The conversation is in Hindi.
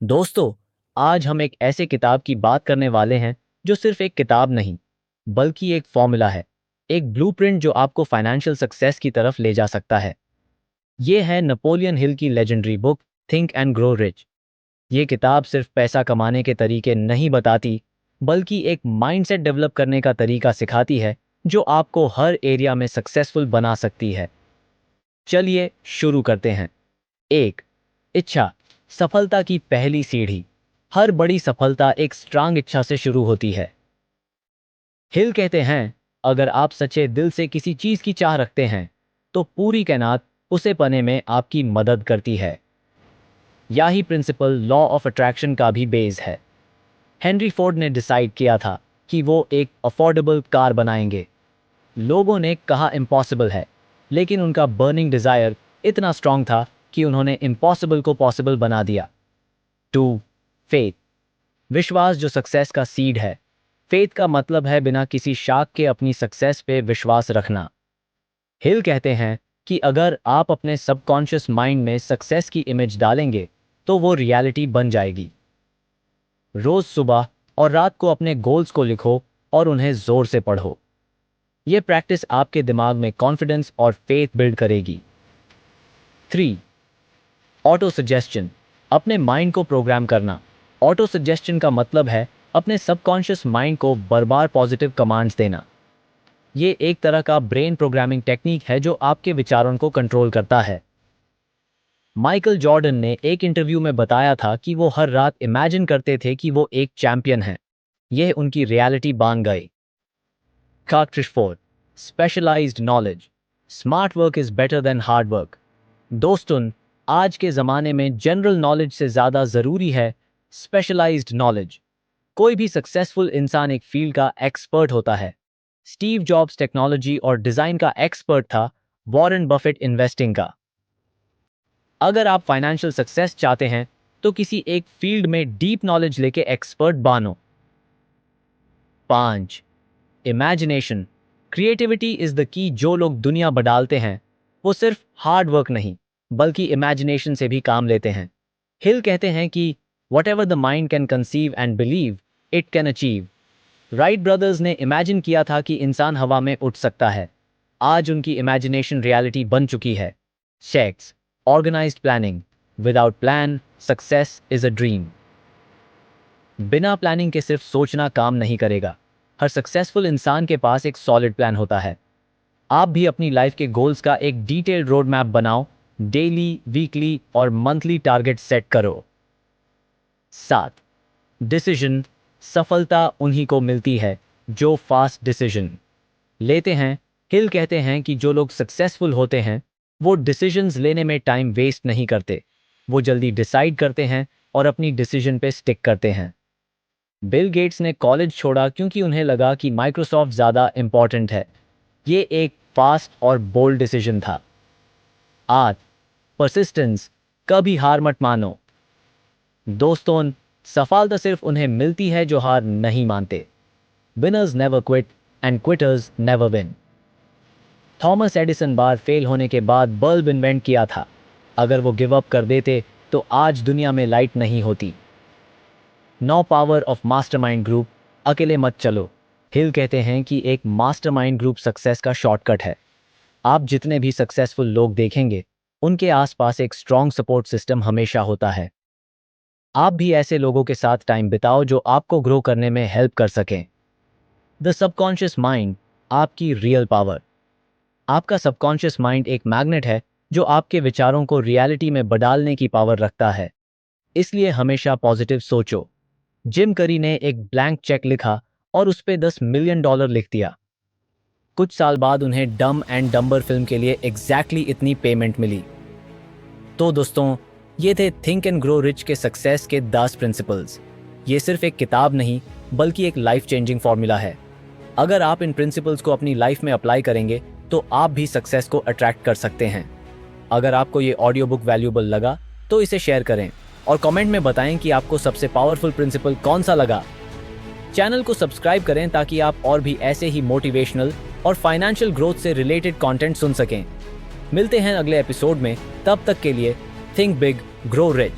दोस्तों, आज हम एक ऐसे किताब की बात करने वाले हैं जो सिर्फ एक किताब नहीं, बल्कि एक फॉर्मूला है, एक ब्लूप्रिंट जो आपको फाइनेंशियल सक्सेस की तरफ ले जा सकता है। ये है नेपोलियन हिल की legendary book think and grow rich. ये किताब सिर्फ पैसा कमाने के तरीके नहीं बताती, बल्कि एक माइंडसेट डेवलप करने का तरीका सिखाती है जो आपको हर एरिया में सक्सेसफुल बना सकती है। चलिए शुरू करते हैं। एक, इच्छा, सफलता की पहली सीढ़ी। हर बड़ी सफलता एक स्ट्रांग इच्छा से शुरू होती है। हिल कहते हैं, अगर आप सच्चे दिल से किसी चीज की चाह रखते हैं तो पूरी कायनात उसे पाने में आपकी मदद करती है। यही प्रिंसिपल लॉ ऑफ अट्रैक्शन का भी बेस है। हेनरी फोर्ड ने डिसाइड किया था कि वो एक अफोर्डेबल कार बनाएंगे। लोगों ने कहा इम्पॉसिबल है, लेकिन उनका बर्निंग डिजायर इतना स्ट्रांग था कि उन्होंने इम्पॉसिबल को पॉसिबल बना दिया। 2. फेथ, विश्वास जो सक्सेस का सीड है। फेथ का मतलब है बिना किसी शाक के अपनी सक्सेस पे विश्वास रखना। हिल कहते हैं कि अगर आप अपने सबकॉन्शियस माइंड में सक्सेस की इमेज डालेंगे तो वो रियलिटी बन जाएगी। रोज सुबह और रात को अपने गोल्स को लिखो और उन्हें जोर से पढ़ो। ये प्रैक्टिस आपके दिमाग में कॉन्फिडेंस और फेथ बिल्ड करेगी। 3. ऑटो सजेशन, अपने माइंड को प्रोग्राम करना। ऑटो सजेशन का मतलब है अपने सबकॉन्शियस माइंड को बार बार पॉजिटिव कमांड्स देना। ये एक तरह का ब्रेन प्रोग्रामिंग टेक्निक है जो आपके विचारों को कंट्रोल करता है। माइकल जॉर्डन ने एक इंटरव्यू में बताया था कि वो हर रात इमेजिन करते थे कि वो एक चैंपियन हैं। यह उनकी रियलिटी बन गई। कार्ट्रिज फोर्ड, specialised knowledge, smart work is better than hard work. दोस्तों, आज के ज़माने में जनरल नॉलेज से ज़्यादा ज़रूरी है स्पेशलाइज्ड नॉलेज। कोई भी सक्सेसफुल इंसान एक फील्ड का एक्सपर्ट होता है। स्टीव जॉब्स टेक्नोलॉजी और डिज़ाइन का एक्सपर्ट था, वॉरेन बफेट इन्वेस्टिंग का। अगर आप फाइनेंशियल सक्सेस चाहते हैं तो किसी एक फील्ड में डीप नॉलेज लेके एक्सपर्ट बनो। 5. Imagination, creativity is the key. जो लोग दुनिया बदलते हैं वो सिर्फ हार्ड वर्क नहीं, बल्कि इमेजिनेशन से भी काम लेते हैं। हिल कहते हैं कि what ever the mind can conceive and believe it can achieve. Wright brothers ने इमेजिन किया था कि इंसान हवा में उठ सकता है। आज उनकी इमेजिनेशन रियलिटी बन चुकी है। शेक्स, organised planning, without plan success is a dream. बिना प्लानिंग के सिर्फ सोचना काम नहीं करेगा। हर सक्सेसफुल इंसान के पास एक सॉलिड प्लान होता है। आप भी अपनी लाइफ के गोल्स का एक डिटेल्ड रोड मैप बनाओ। डेली, वीकली और मंथली टारगेट सेट करो। 7. डिसीजन, सफलता उन्हीं को मिलती है जो फास्ट डिसीजन लेते हैं। हिल कहते हैं कि जो लोग सक्सेसफुल होते हैं वो डिसीजंस लेने में टाइम वेस्ट नहीं करते। वो जल्दी डिसाइड करते हैं और अपनी डिसीजन पे स्टिक करते हैं। बिल गेट्स ने कॉलेज छोड़ा क्योंकि उन्हें लगा कि माइक्रोसॉफ्ट ज़्यादा इंपॉर्टेंट है। ये एक फास्ट और बोल्ड डिसीजन था। 8. परसिस्टेंस, कभी हार मत मानो। दोस्तों, सफलता सिर्फ उन्हें मिलती है जो हार नहीं मानते। Winners never quit and quitters never win. Thomas Edison bar fail होने के बाद बल्ब इन्वेंट किया था। अगर वो गिव अप कर देते तो आज दुनिया में लाइट नहीं होती। No power of mastermind group, अकेले मत चलो। हिल कहते हैं कि एक मास्टरमाइंड ग्रुप सक्सेस का शॉर्टकट है। आप जितने भी सक्सेसफुल लोग देखेंगे उनके आसपास एक स्ट्रॉन्ग सपोर्ट सिस्टम हमेशा होता है। आप भी ऐसे लोगों के साथ टाइम बिताओ जो आपको ग्रो करने में हेल्प कर सकें। द सबकॉन्शियस माइंड, आपकी रियल पावर। आपका सबकॉन्शियस माइंड एक मैग्नेट है जो आपके विचारों को रियलिटी में बदलने की पावर रखता है। इसलिए हमेशा पॉजिटिव सोचो। जिम करी ने एक ब्लैंक चेक लिखा और उस पे $10 मिलियन लिख दिया। कुछ साल बाद उन्हें डम एंड डम्बर फिल्म के लिए एग्जैक्टली इतनी पेमेंट मिली। तो दोस्तों, ये थे थिंक एंड ग्रो रिच के सक्सेस के 10 प्रिंसिपल्स। ये सिर्फ एक किताब नहीं, बल्कि एक लाइफ चेंजिंग फॉर्मूला है। अगर आप इन प्रिंसिपल्स को अपनी लाइफ में अप्लाई करेंगे तो आप भी सक्सेस को अट्रैक्ट कर सकते हैं। अगर आपको ये ऑडियो बुक वैल्यूएबल लगा तो इसे शेयर करें और कमेंट में बताएं कि आपको सबसे पावरफुल प्रिंसिपल कौन सा लगा। चैनल को सब्सक्राइब करें ताकि आप और भी ऐसे ही मोटिवेशनल और फाइनेंशियल ग्रोथ से रिलेटेड कंटेंट सुन सकें। मिलते हैं अगले एपिसोड में, तब तक के लिए थिंक बिग, ग्रो रिच।